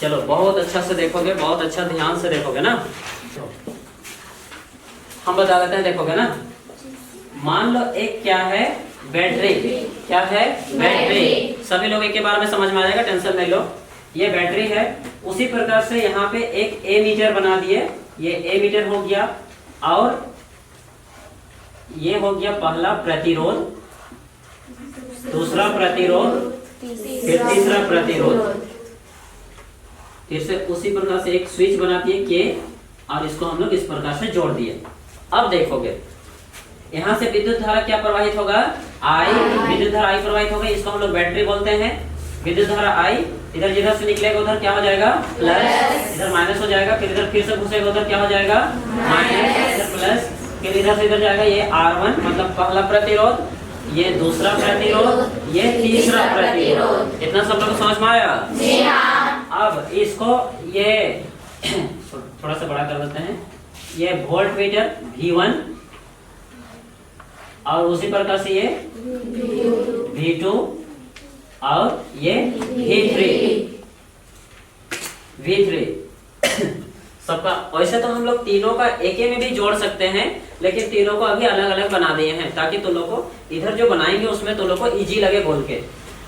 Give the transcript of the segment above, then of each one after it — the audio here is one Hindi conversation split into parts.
चलो बहुत अच्छा से देखोगे, बहुत अच्छा ध्यान से देखोगे ना। हम बता देते हैं, देखोगे ना। मान लो एक क्या है, बैटरी। क्या है, बैटरी। सभी लोग एक के बारे में समझ में आ जाएगा, टेंशन नहीं लो। ये बैटरी है। उसी प्रकार से यहाँ पे एक ए मीटर बना दिए, ये ए मीटर हो गया, और ये हो गया पहला प्रतिरोध, दूसरा प्रतिरोध, फिर तीसरा प्रतिरोध। फिर से उसी प्रकार से एक स्विच बना दिए के, और इसको हम लोग इस प्रकार से जोड़ दिए। अब देखोगे यहाँ से विद्युत धारा क्या प्रवाहित होगा, आई। विद्युत धारा आई प्रवाहित होगा, इसको हम लोग बैटरी बोलते हैं। विद्युत धारा आई इधर जिधर से निकलेगा उधर क्या हो जाएगा, प्लस, इधर माइनस हो जाएगा, फिर इधर फिर से घुसेगा उधर क्या हो जाएगा, माइनस, इधर प्लस, फिर इधर से इधर जाएगा, ये R1 मतलब पहला प्रतिरोध, ये दूसरा प्रतिरोध, ये तीसरा प्रतिरोध। इतना सब लोग समझ में आया? जी हाँ। अब इसको ये थोड़ा सा बड़ा कर देते हैं, ये वोल्ट मीटर V1, और उसी प्रकार से ये V2, और ये V3 सबका। वैसे तो हम लोग तीनों का एक में भी जोड़ सकते हैं, लेकिन तीनों को अभी अलग अलग बना दिए हैं, ताकि तुम लोग को इधर जो बनाएंगे उसमें तुम लोग को इजी लगे बोल के।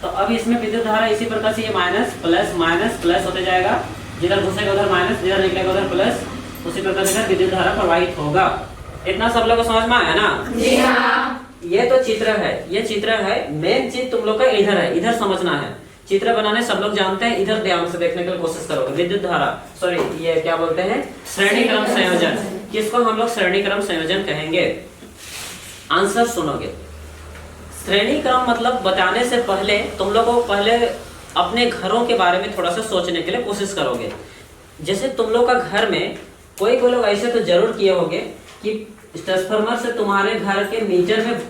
तो अब इसमें विद्युत धारा इसी प्रकार से ये माइनस प्लस होते जाएगा, जिधर घुसेगा उधर माइनस, जिधर निकलेगा उधर प्लस, उसी प्रकार से विद्युत धारा प्रवाहित होगा। इतना सब लोग को समझ में आया ना? जी हाँ। ये तो चित्र है, ये चित्र है। मेन चीज तुम लोग का इधर है, इधर समझना है। चित्र बनाने सब लोग जानते हैं, इधर ध्यान से देखने की कोशिश करोगे। विद्युत धारा, सॉरी ये क्या बोलते हैं, श्रेणी क्रम संयोजन। किसको हम लोग श्रेणी क्रम संयोजन कहेंगे? आंसर सुनोगे। श्रेणी क्रम मतलब बताने से पहले तुम लोग को पहले अपने घरों के बारे में थोड़ा सा सोचने के लिए कोशिश करोगे। जैसे तुम लोग का घर में कोई लोग ऐसे तो जरूर किए होंगे कि ट्रांसफार्मर से तुम्हारे घर के मीटर में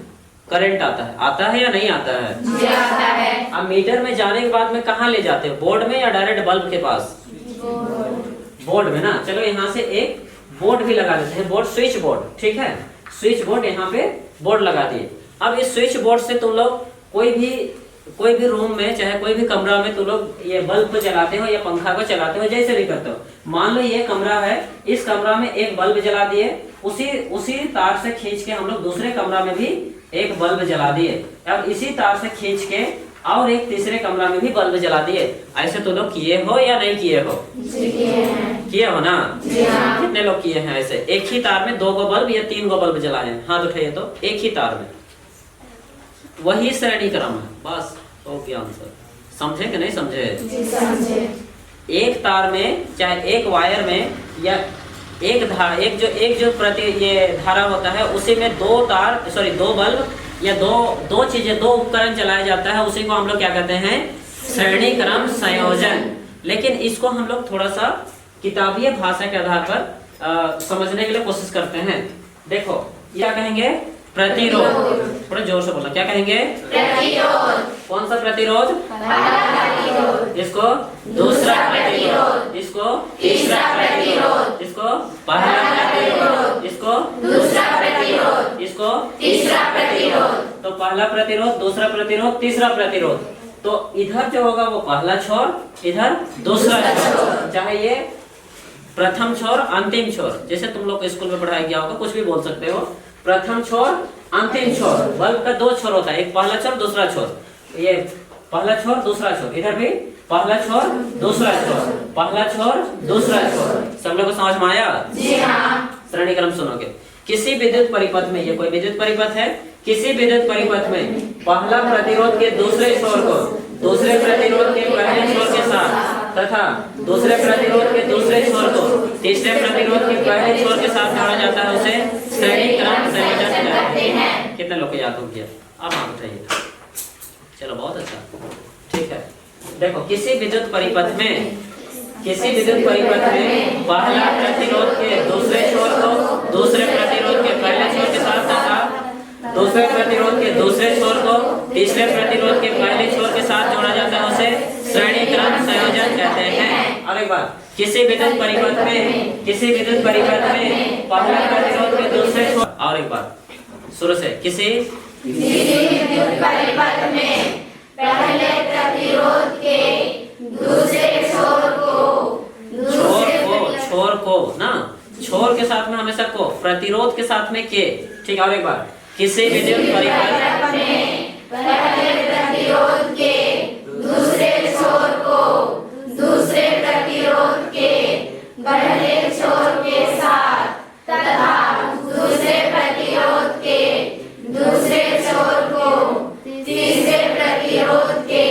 करंट आता है या नहीं आता है? जी आता है। अब मीटर में जाने के बाद में कहाँ ले जाते हो, बोर्ड में या डायरेक्ट बल्ब के पास? बोर्ड में ना। चलो यहाँ से एक बोर्ड भी लगा देते हैं, बोर्ड, स्विच बोर्ड, ठीक है। स्विच बोर्ड, यहाँ पे बोर्ड लगा दिए। अब इस स्विच बोर्ड से तुम लोग कोई भी रूम में, चाहे कोई भी कमरा में तुम लोग ये बल्ब को जलाते हो या पंखा को चलाते हो, जैसे भी करते हो। मान लो ये कमरा है, इस कमरा में एक बल्ब जला दिए, उसी तार से खींच के हम लोग दूसरे कमरा में भी एक बल्ब जला दिए, अब इसी तार से खींच के और एक तीसरे कमरा में भी बल्ब जला दिए। ऐसे तो लोग किए हो या नहीं किए हो? किए हो ना? कितने लोग किए हैं ऐसे? एक ही तार में 2 गो बल्ब या 3 गो बल्ब जलाए हैं? हाथ उठाइए तो। एक ही तार में, वही श्रेणी क्रम है। बस ओके, आंसर समझे कि नहीं समझे? जी समझे। एक तार में, चाहे एक वायर में, या एक जो प्रति ये धारा होता है, उसी में 2 बल्ब या दो चीजें, 2 उपकरण चलाया जाता है, उसी को हम लोग क्या कहते हैं, श्रेणी क्रम संयोजन। लेकिन इसको हम लोग थोड़ा सा किताबीय भाषा के आधार पर समझने के लिए कोशिश करते हैं। देखो क्या कहेंगे, प्रतिरोध। थोड़ा जोर से बोलना, क्या कहेंगे? प्रतिरोध। कौन सा प्रतिरोध? इसको दूसरा प्रतिरोध, इसको तीसरा प्रतिरोध, इसको पहला प्रतिरोध, इसको दूसरा प्रतिरोध, इसको तीसरा प्रतिरोध। तो पहला प्रतिरोध, दूसरा प्रतिरोध, तीसरा प्रतिरोध। तो इधर जो होगा वो पहला छोर, इधर दूसरा छोर, चाहे ये प्रथम छोर, अंतिम छोर, जैसे तुम लोग को स्कूल में पढ़ाया गया होगा, कुछ भी बोल सकते हो। प्रथम छोर, अंतिम छोर। बल्ब का 2 छोर होता है, एक पहला छोर, दूसरा छोर। ये पहला छोर, दूसरा छोर, इधर भी पहला छोर, दूसरा छोर, पहला छोर, दूसरा छोर। सब लोग को समझ में आया? जी हाँ। श्रेणी क्रम सुनोगे। किसी विद्युत परिपथ में, ये कोई विद्युत परिपथ है, किसी विद्युत परिपथ में पहला प्रतिरोध के दूसरे छोर को दूसरे प्रतिरोध के पहले छोर के साथ, तथा दूसरे प्रतिरोध के दूसरे छोर को तीसरे प्रतिरोध के पहले छोर के साथ जोड़ा जाता है, उसे श्रेणी क्रम संयोजन कहते हैं। कितने लोग को याद हो गया? अब आप बताइए। चलो बहुत अच्छा, ठीक है। देखो किसी विद्युत परिपथ में पहला प्रतिरोध के दूसरे छोर को दूसरे प्रतिरोध के पहले छोर के साथ, तथा दूसरे प्रतिरोध के दूसरे छोर को तीसरे प्रतिरोध के पहले छोर के साथ जोड़ा जाता है, उसे श्रेणी क्रम संयोजन कहते हैं। और एक बार, किसी विद्युत परिपथ में पहला प्रतिरोध के दूसरे छोर, और एक बार शुरू से, किसी विद्युत परिपथ में पहले प्रतिरोध के दूसरे छोर को के साथ में हमेशा को, प्रतिरोध के साथ में के। ठीक है, और एक बार, किसी विद्युत परिपथ में पहले प्रतिरोध के दूसरे छोर को दूसरे प्रतिरोध के पहले छोर के साथ तथा दूसरे प्रतिरोध के दूसरे छोर को तीसरे प्रतिरोध के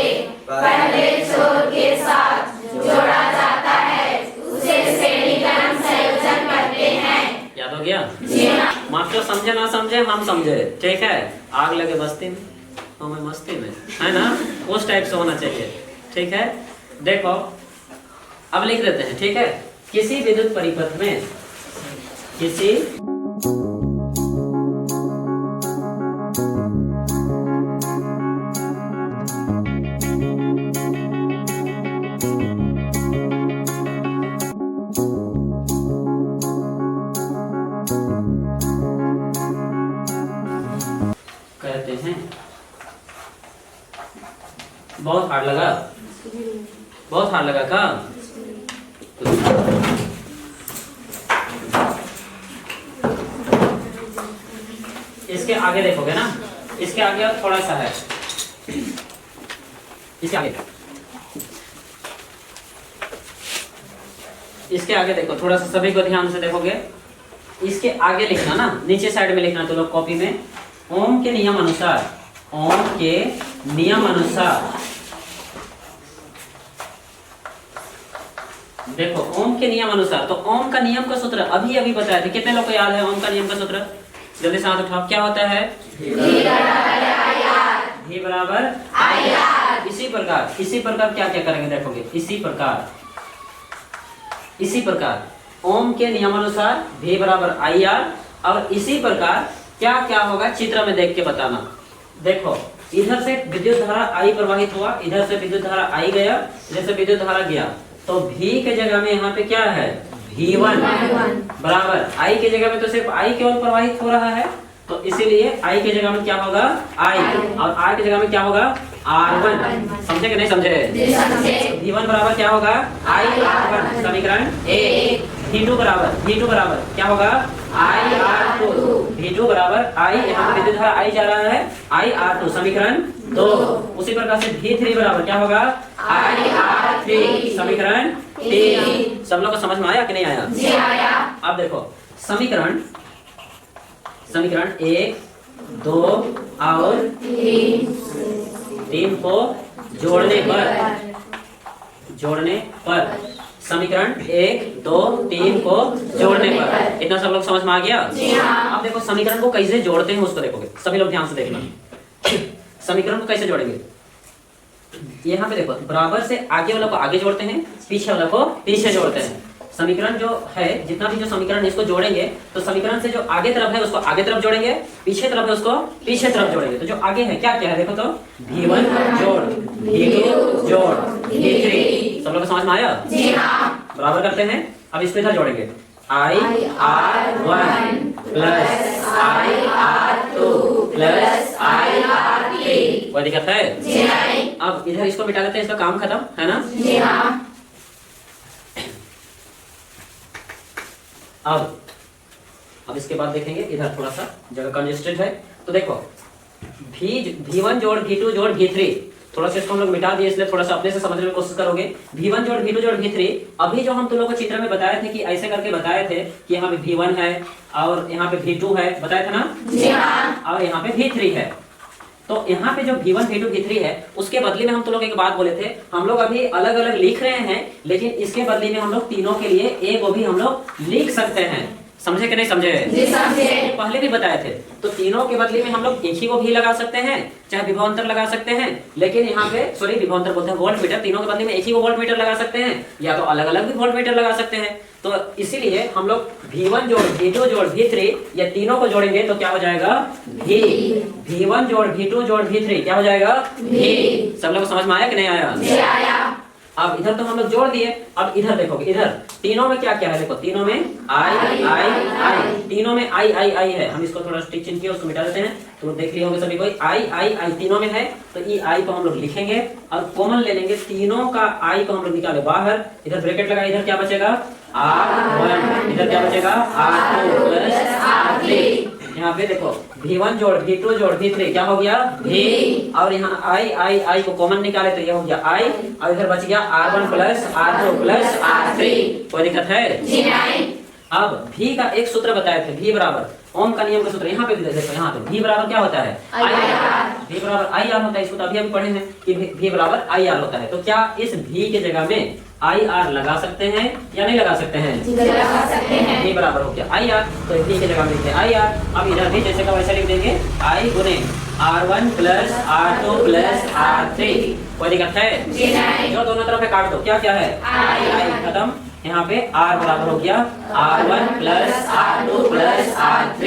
पहले छोर के साथ जोड़ा जाता है, उसे श्रेणीकरण संयोजन कहते हैं। याद हो गया? जी हाँ। मास्टर समझे ना समझे, हम समझे। ठीक है, आग लगे बस्ती में तो मैं मस्ती में, है ना, उस टाइप से होना चाहिए। ठीक है, देखो अब लिख देते हैं। ठीक है, किसी विद्युत परिपथ में किसी कहते हैं, बहुत हार्ड लगा, बहुत हार्ड लगा का? इसके आगे देखोगे ना, इसके आगे और थोड़ा सा है, इसके आगे, इसके आगे देखो थोड़ा सा, सभी को ध्यान से देखोगे। इसके आगे लिखना ना, नीचे साइड में लिखना तो लोग कॉपी में, ओम के नियम अनुसार, ओम के नियम अनुसार। देखो ओम के नियम अनुसार, तो ओम का नियम का सूत्र अभी अभी बताया थे, कितने लोग को याद है ओम का नियम का सूत्र? जल्दी से हाथ उठाओ, क्या होता है? V बराबर IR। इसी प्रकार क्या क्या करेंगे देखोगे, इसी प्रकार ओम के नियमानुसार V बराबर IR, और इसी प्रकार क्या क्या होगा चित्र में देख के बताना। देखो इधर से विद्युत धारा I प्रवाहित हुआ, इधर से विद्युत धारा I गया, इधर से विद्युत धारा गया, तो V के जगह में यहाँ पे क्या है? V1 बराबर I के जगह में तो सिर्फ I केवल प्रवाहित हो रहा है, तो इसीलिए I के जगह में क्या होगा? I, और R के जगह में क्या होगा? R1। समझे कि नहीं समझे? V1 बराबर क्या होगा? IR1, समीकरण 1। V2 बराबर क्या होगा? IR2। V2 बराबर I, यहाँ पे विद्युत धारा I जा रहा है, IR2, समीकरण 2। उसी प्रकार से V3 बराबर क्या होगा? IR3, समीकरण 3। सब लोग को समझ में आया कि नहीं आया? जी आया। अब देखो समीकरण 1, 2 और 3 को जोड़ने पर समीकरण 1, 2, 3 को जोड़ने पर, इतना सब लोग समझ में आ गया? जी हाँ। अब देखो समीकरण को कैसे जोड़ते हैं उसको देखोगे, सभी लोग ध्यान से देखना। समीकरण को कैसे जोड़ेंगे? यहाँ पे देखो, बराबर से आगे वाला को आगे जोड़ते हैं, पीछे वाला को पीछे जोड़ते हैं। समीकरण जो है, जितना भी जो समीकरण इसको जोड़ेंगे, तो समीकरण से जो आगे तरफ है उसको आगे तरफ जोड़ेंगे, पीछे तरफ है उसको पीछे तरफ जोड़ेंगे। तो जो आगे है क्या क्या है देखो तो, V1 जोड़, V2 जोड़, V3। सब लोग समझ में आया? जी हाँ। बराबर करते हैं, अब इसको इधर जोड़ेंगे, IR1 plus IR2 plus IR3। कोई दिक्कत है? जी नहीं। अब इधर इसको मिटा देते हैं, इसका काम खत्म है ना? जी हाँ। अब इसके बाद देखेंगे, इधर थोड़ा सा जगह कंजेस्टेड है, तो देखो V1 जोड़ V2 जोड़ V3, थोड़ा सा इसको हम लोग मिटा दिए, इसलिए थोड़ा सा अपने से समझने की कोशिश करोगे। V1 जोड़ V2 जोड़ V3, अभी जो हम तुम लोगों को चित्र में बताए थे कि ऐसे करके बताए थे कि यहाँ पे V1 है और यहाँ पे V2 है, बताया था ना? जी हाँ। और यहाँ पे V3 है, तो यहाँ पे जो V1 V2 V3 है, उसके बदले में हम तुम लोग एक बात बोले थे, हम लोग अभी अलग अलग लिख रहे हैं, लेकिन इसके बदले में हम लोग तीनों के लिए एक वो भी हम लोग लिख सकते हैं। समझे कि नहीं समझे? जी समझे। पहले भी बताए थे, तो तीनों के बदले में हम लोग एक ही को भी लगा सकते हैं, चाहे विभवांतर लगा सकते हैं, लेकिन यहाँ पे सॉरी विभवांतर बोलते हैं वोल्ट मीटर, तीनों के बदले में एक ही को वोल्ट मीटर लगा सकते हैं, या तो अलग अलग भी वोल्ट मीटर लगा सकते हैं। तो इसीलिए हम लोग V1 जोड़ V2 जोड़ V3 या तीनों को जोड़ेंगे तो क्या हो जाएगा? V1 जोड़ V2 जोड़ V3 क्या हो जाएगा? V। सब लोग समझ में आया कि नहीं आया? जी आया। अब इधर तो हम लोग जोड़ दिए, अब इधर देखोगे, इधर तीनों में क्या क्या है, देखो तीनों में आई आई आई, तीनों में आई आई आई है। हम इसको थोड़ा स्टिचिंग किया, उसको मिटा देते हैं, तो देख लिए होंगे सभी कोई, आई आई आई तीनों में है। तो ये आई को हम लोग लिखेंगे और कॉमन ले लेंगे, तीनों का आई को हम लोग निकाले बाहर, इधर ब्रैकेट लगा, इधर क्या बचेगा R1, इधर क्या बचेगा R2 प्लस R3। यहाँ पे देखो V1 जोड़ V2 जोड़ V3 क्या हो गया V, और यहाँ आई आई आई को कॉमन निकाले तो ये हो गया आई, और इधर बच गया R1 plus R2 plus R3। कोई दिक्कत है? जी नहीं। अब V का एक सूत्र बताए थे, V बराबर ओम का नियम का सूत्र, यहाँ पे भी देखो, यहाँ पे V बराबर क्या होता है V बराबर आई आर होता है। इसको तो अभी पढ़े हैं कि V बराबर आई आर होता है। तो क्या इस V के जगह में आई आर लगा सकते हैं या नहीं लगा सकते हैं? लगा सकते हैं। V बराबर हो गया आई आर, तो V की जगह में लिखते हैं आई आर। अब इधर भी जैसे का वैसे लिख देंगे आई गुने R1 plus R2 plus R3। कोई दिक्कत है? जी नहीं। जो दोनों तरफ काट दो, क्या क्या है आई खत्म। यहाँ पे R बराबर हो गया R1 plus R2 plus R3।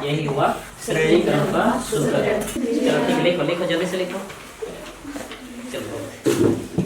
यही हुआ श्रेणीकरण का सूत्र। चलो ठीक, लिखो लिखो जल्दी से लिखो। चलो